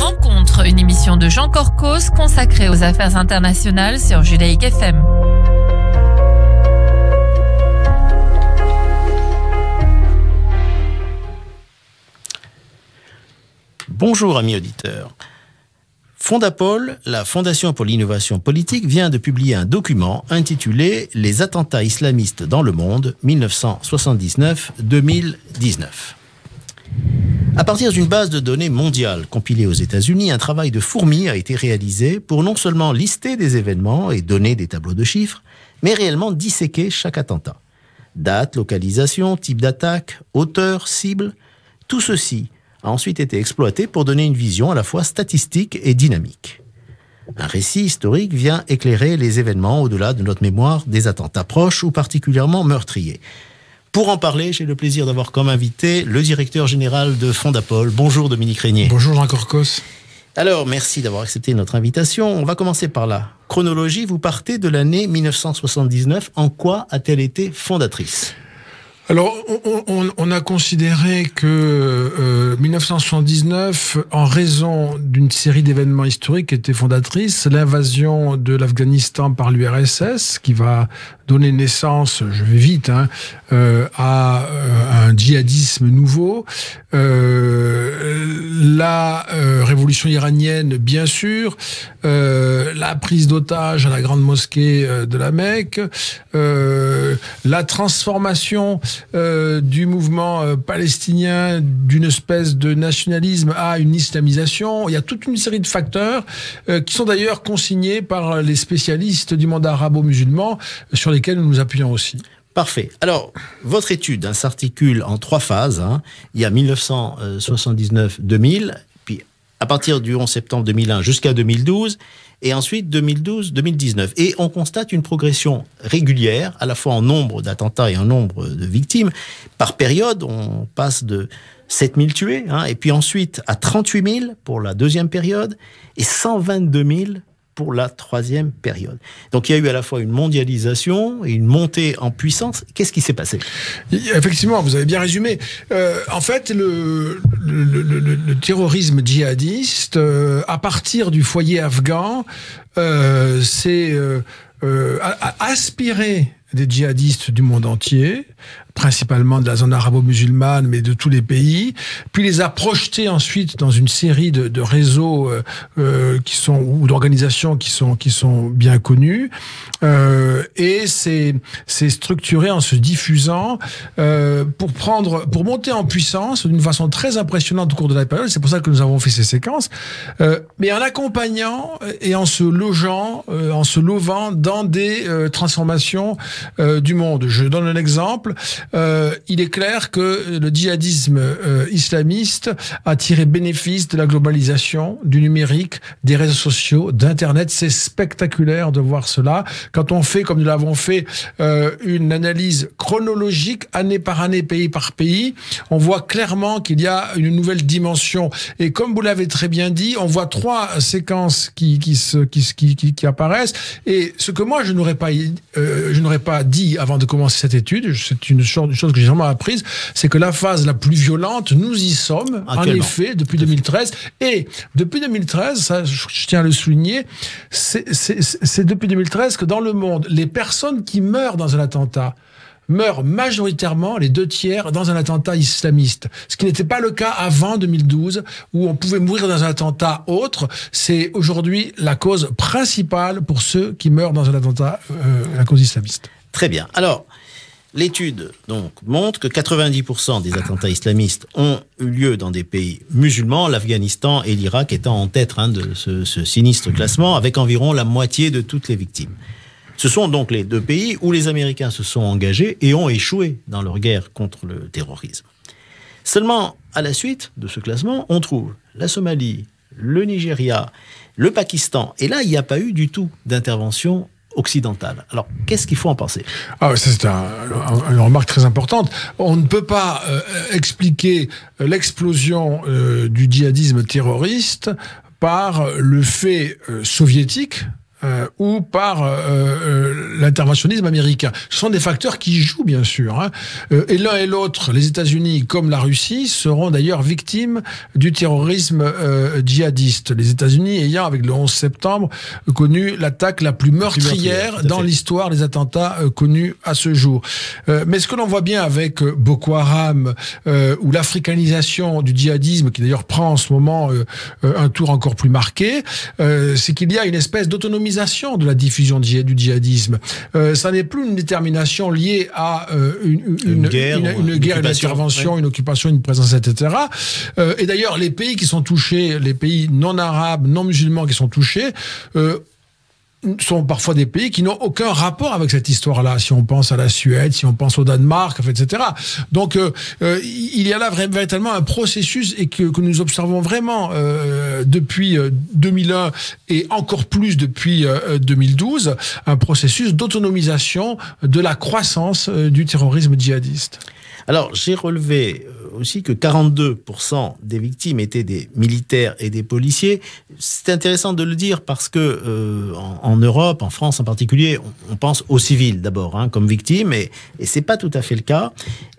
Rencontre, une émission de Jean Corcos consacrée aux affaires internationales sur Judaïque FM. Bonjour amis auditeurs. Fondapol, la Fondation pour l'innovation politique, vient de publier un document intitulé « Les attentats islamistes dans le monde, 1979-2019 ». À partir d'une base de données mondiale compilée aux États-Unis, un travail de fourmi a été réalisé pour non seulement lister des événements et donner des tableaux de chiffres, mais réellement disséquer chaque attentat. Date, localisation, type d'attaque, auteur, cible, tout ceci a ensuite été exploité pour donner une vision à la fois statistique et dynamique. Un récit historique vient éclairer les événements au-delà de notre mémoire des attentats proches ou particulièrement meurtriers. Pour en parler, j'ai le plaisir d'avoir comme invité le directeur général de Fondapol. Bonjour Dominique Régnier. Bonjour Jean Corcos. Alors, merci d'avoir accepté notre invitation. On va commencer par la chronologie. Vous partez de l'année 1979. En quoi a-t-elle été fondatrice ? Alors, on a considéré que 1979, en raison d'une série d'événements historiques, était fondatrice. L'invasion de l'Afghanistan par l'URSS, qui va donner naissance, je vais vite, à un djihadisme nouveau. La révolution iranienne, bien sûr. La prise d'otages à la grande mosquée de la Mecque. La transformation du mouvement palestinien d'une espèce de nationalisme à une islamisation. Il y a toute une série de facteurs qui sont d'ailleurs consignés par les spécialistes du monde arabo-musulman sur lesquels nous nous appuyons aussi. Parfait. Alors, votre étude s'articule en 3 phases. Il y a 1979-2000, puis à partir du 11 septembre 2001 jusqu'à 2012, et ensuite 2012-2019. Et on constate une progression régulière, à la fois en nombre d'attentats et en nombre de victimes. Par période, on passe de 7 000 tués, et puis ensuite à 38 000 pour la deuxième période, et 122 000 pour la troisième période. Donc il y a eu à la fois une mondialisation et une montée en puissance. Qu'est-ce qui s'est passé ? Effectivement, vous avez bien résumé. En fait, le terrorisme djihadiste, à partir du foyer afghan, a aspiré des djihadistes du monde entier, principalement de la zone arabo-musulmane, mais de tous les pays, puis les a projetés ensuite dans une série de réseaux ou d'organisations qui sont bien connus, et c'est structuré en se diffusant pour monter en puissance d'une façon très impressionnante au cours de la période. C'est pour ça que nous avons fait ces séquences, mais en accompagnant et en se logeant, en se lovant dans des transformations du monde. Je donne un exemple. Il est clair que le djihadisme islamiste a tiré bénéfice de la globalisation, du numérique, des réseaux sociaux, d'Internet. C'est spectaculaire de voir cela. Quand on fait, comme nous l'avons fait, une analyse chronologique, année par année, pays par pays, on voit clairement qu'il y a une nouvelle dimension. Et comme vous l'avez très bien dit, on voit 3 séquences qui apparaissent. Et ce que moi, je n'aurais pas dit avant de commencer cette étude, c'est une chose que j'ai vraiment apprise, c'est que la phase la plus violente, nous y sommes, en effet, depuis 2013. Et depuis 2013, ça, je tiens à le souligner, c'est depuis 2013 que dans le monde, les personnes qui meurent dans un attentat meurent majoritairement, les 2/3, dans un attentat islamiste. Ce qui n'était pas le cas avant 2012, où on pouvait mourir dans un attentat autre. C'est aujourd'hui la cause principale pour ceux qui meurent dans un attentat, la cause islamiste. Très bien. Alors, l'étude donc montre que 90% des attentats islamistes ont eu lieu dans des pays musulmans, l'Afghanistan et l'Irak étant en tête de ce sinistre classement, avec environ la moitié de toutes les victimes. Ce sont donc les 2 pays où les Américains se sont engagés et ont échoué dans leur guerre contre le terrorisme. Seulement, à la suite de ce classement, on trouve la Somalie, le Nigeria, le Pakistan, et là, il n'y a pas eu du tout d'intervention occidentale. Alors, qu'est-ce qu'il faut en penser ? C'est une remarque très importante. On ne peut pas expliquer l'explosion du djihadisme terroriste par le fait soviétique ou par l'interventionnisme américain. Ce sont des facteurs qui jouent, bien sûr. Hein. Et l'un et l'autre, les États-Unis comme la Russie, seront d'ailleurs victimes du terrorisme djihadiste. Les États-Unis ayant, avec le 11 septembre, connu l'attaque la plus meurtrière dans l'histoire des attentats connus à ce jour. Mais ce que l'on voit bien avec Boko Haram ou l'africanisation du djihadisme, qui d'ailleurs prend en ce moment un tour encore plus marqué, c'est qu'il y a une espèce d'autonomisation de la diffusion du djihadisme. Ça n'est plus une détermination liée à une guerre, une intervention, une occupation, une présence, etc. Et d'ailleurs, les pays qui sont touchés, les pays non arabes, non musulmans qui sont touchés, sont parfois des pays qui n'ont aucun rapport avec cette histoire-là. Si on pense à la Suède, si on pense au Danemark, etc. Donc, il y a là véritablement un processus et que nous observons vraiment depuis 2001 et encore plus depuis 2012, un processus d'autonomisation de la croissance du terrorisme djihadiste. Alors, j'ai relevé aussi que 42% des victimes étaient des militaires et des policiers. C'est intéressant de le dire parce que en Europe, en France en particulier, on pense aux civils d'abord comme victimes, et c'est pas tout à fait le cas.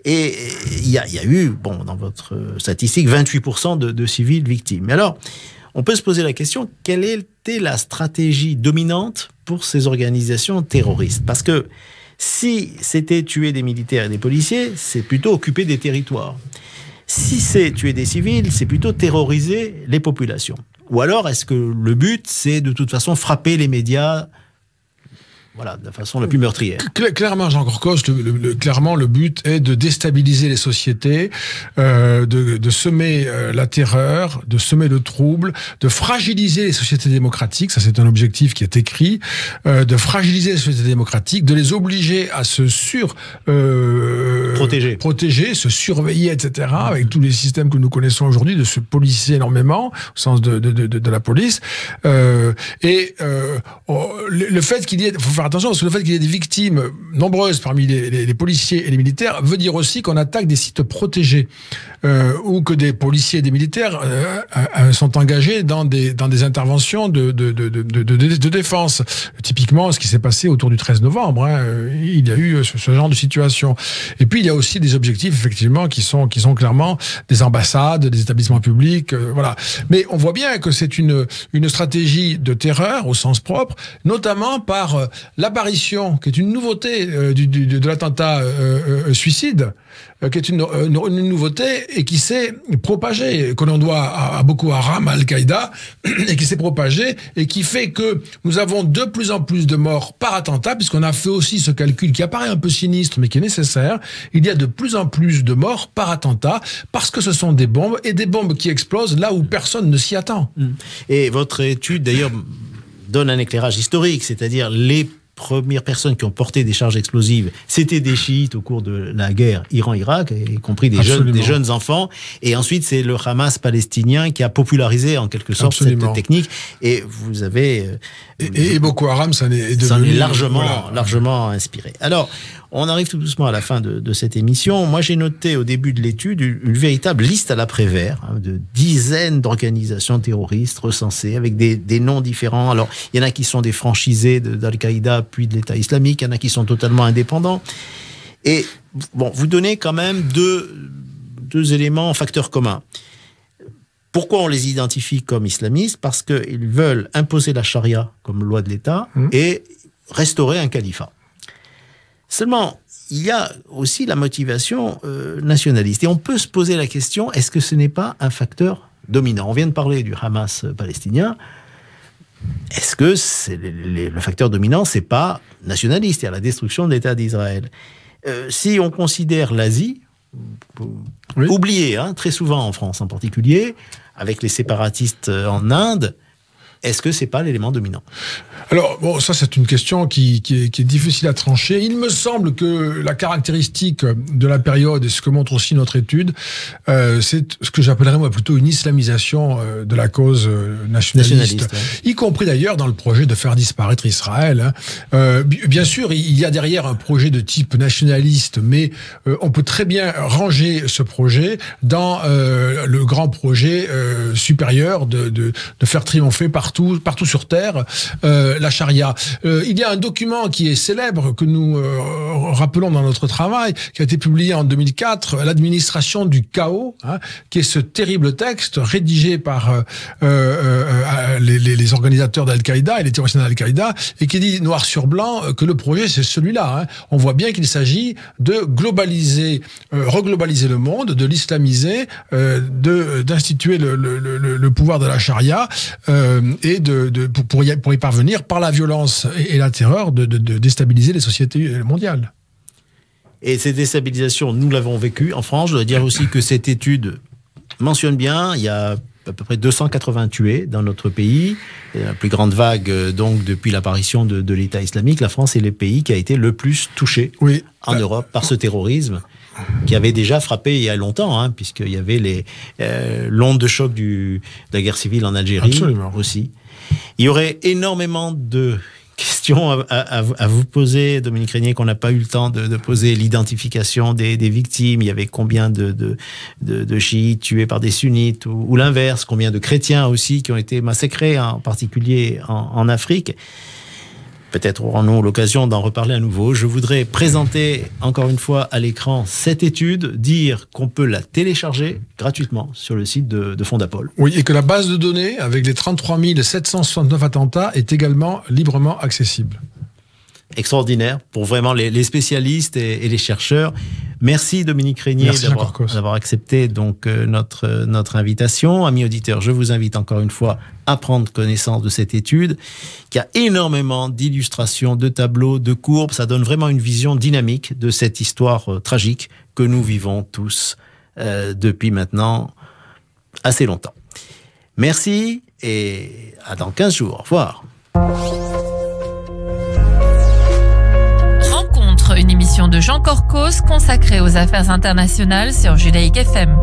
Et il y a eu, dans votre statistique, 28% de civils victimes. Mais alors, on peut se poser la question, quelle était la stratégie dominante pour ces organisations terroristes? Parce que si c'était tuer des militaires et des policiers, c'est plutôt occuper des territoires. Si c'est tuer des civils, c'est plutôt terroriser les populations. Ou alors, est-ce que le but, c'est de toute façon frapper les médias, voilà, de la façon la plus meurtrière? Clairement, Jean Corcos, clairement, le but est de déstabiliser les sociétés, de semer la terreur, de semer le trouble, de fragiliser les sociétés démocratiques, ça c'est un objectif qui est écrit, de fragiliser les sociétés démocratiques, de les obliger à se protéger, se surveiller, etc., avec tous les systèmes que nous connaissons aujourd'hui, de se policier énormément, au sens de la police. Le fait qu'il y ait... Faut faire attention, parce que le fait qu'il y ait des victimes nombreuses parmi les policiers et les militaires veut dire aussi qu'on attaque des sites protégés, ou que des policiers et des militaires sont engagés dans des interventions de défense. Typiquement, ce qui s'est passé autour du 13 novembre, il y a eu ce genre de situation. Et puis, il y a aussi des objectifs, effectivement, qui sont clairement des ambassades, des établissements publics, voilà. Mais on voit bien que c'est une stratégie de terreur, au sens propre, notamment par l'apparition, qui est une nouveauté de l'attentat suicide, qui est une nouveauté et qui s'est propagée, que l'on doit à Boko Haram, à Al-Qaïda, et qui s'est propagée et qui fait que nous avons de plus en plus de morts par attentat, puisqu'on a fait aussi ce calcul qui apparaît un peu sinistre, mais qui est nécessaire. Il y a de plus en plus de morts par attentat, parce que ce sont des bombes, et des bombes qui explosent là où personne ne s'y attend. Et votre étude, d'ailleurs, donne un éclairage historique, c'est-à-dire les premières personnes qui ont porté des charges explosives, c'était des chiites au cours de la guerre Iran-Irak, y compris des jeunes enfants. Et ensuite, c'est le Hamas palestinien qui a popularisé en quelque sorte cette technique. Et vous avez... Et Boko Haram, ça est largement inspiré. Alors, on arrive tout doucement à la fin de cette émission. Moi, j'ai noté au début de l'étude une véritable liste à l'après-vert, de dizaines d'organisations terroristes recensées avec des noms différents. Alors, il y en a qui sont des franchisés d'Al-Qaïda puis de l'État islamique, il y en a qui sont totalement indépendants. Et vous donnez quand même deux éléments, facteurs communs. Pourquoi on les identifie comme islamistes? Parce qu'ils veulent imposer la charia comme loi de l'État et restaurer un califat. Seulement, il y a aussi la motivation nationaliste. Et on peut se poser la question, est-ce que ce n'est pas un facteur dominant? On vient de parler du Hamas palestinien. Est-ce que le facteur dominant, c'est pas nationaliste? Il y a la destruction de l'État d'Israël. Si on considère l'Asie, oubliée très souvent en France en particulier, avec les séparatistes en Inde, est-ce que c'est pas l'élément dominant? Alors, ça c'est une question qui est difficile à trancher. Il me semble que la caractéristique de la période, et ce que montre aussi notre étude, c'est ce que j'appellerais moi plutôt une islamisation de la cause nationaliste. Y compris d'ailleurs dans le projet de faire disparaître Israël. Bien sûr, il y a derrière un projet de type nationaliste, mais on peut très bien ranger ce projet dans le grand projet supérieur de faire triompher par partout sur Terre, la charia. Il y a un document qui est célèbre, que nous rappelons dans notre travail, qui a été publié en 2004, l'administration du chaos, qui est ce terrible texte rédigé par les organisateurs d'Al-Qaïda et les terroristes d'Al-Qaïda, et qui dit noir sur blanc que le projet c'est celui-là. On voit bien qu'il s'agit de globaliser, reglobaliser le monde, de l'islamiser, d'instituer le pouvoir de la charia et pour y parvenir par la violence et la terreur de déstabiliser les sociétés mondiales. Et cette déstabilisation, nous l'avons vécue en France. Je dois dire aussi que cette étude mentionne bien, il y a à peu près 280 tués dans notre pays. Et la plus grande vague, donc, depuis l'apparition de l'État islamique, la France est le pays qui a été le plus touché en Europe par ce terrorisme qui avait déjà frappé il y a longtemps, puisqu'il y avait l'onde de choc de la guerre civile en Algérie aussi. Il y aurait énormément de questions à vous poser, Dominique Régnier, qu'on n'a pas eu le temps de poser. L'identification des victimes, il y avait combien de chiites tués par des sunnites, ou l'inverse, combien de chrétiens aussi qui ont été massacrés, en particulier en Afrique. Peut-être aurons-nous l'occasion d'en reparler à nouveau. Je voudrais présenter encore une fois à l'écran cette étude, dire qu'on peut la télécharger gratuitement sur le site de Fondapol. Oui, et que la base de données avec les 33 769 attentats est également librement accessible. Extraordinaire pour vraiment les spécialistes et les chercheurs. Merci Dominique Régnier d'avoir accepté donc notre invitation. Amis auditeurs, je vous invite encore une fois à prendre connaissance de cette étude qui a énormément d'illustrations, de tableaux, de courbes. Ça donne vraiment une vision dynamique de cette histoire tragique que nous vivons tous depuis maintenant assez longtemps. Merci et à dans 15 jours. Au revoir. Une émission de Jean Corcos consacrée aux affaires internationales sur Judaïque FM.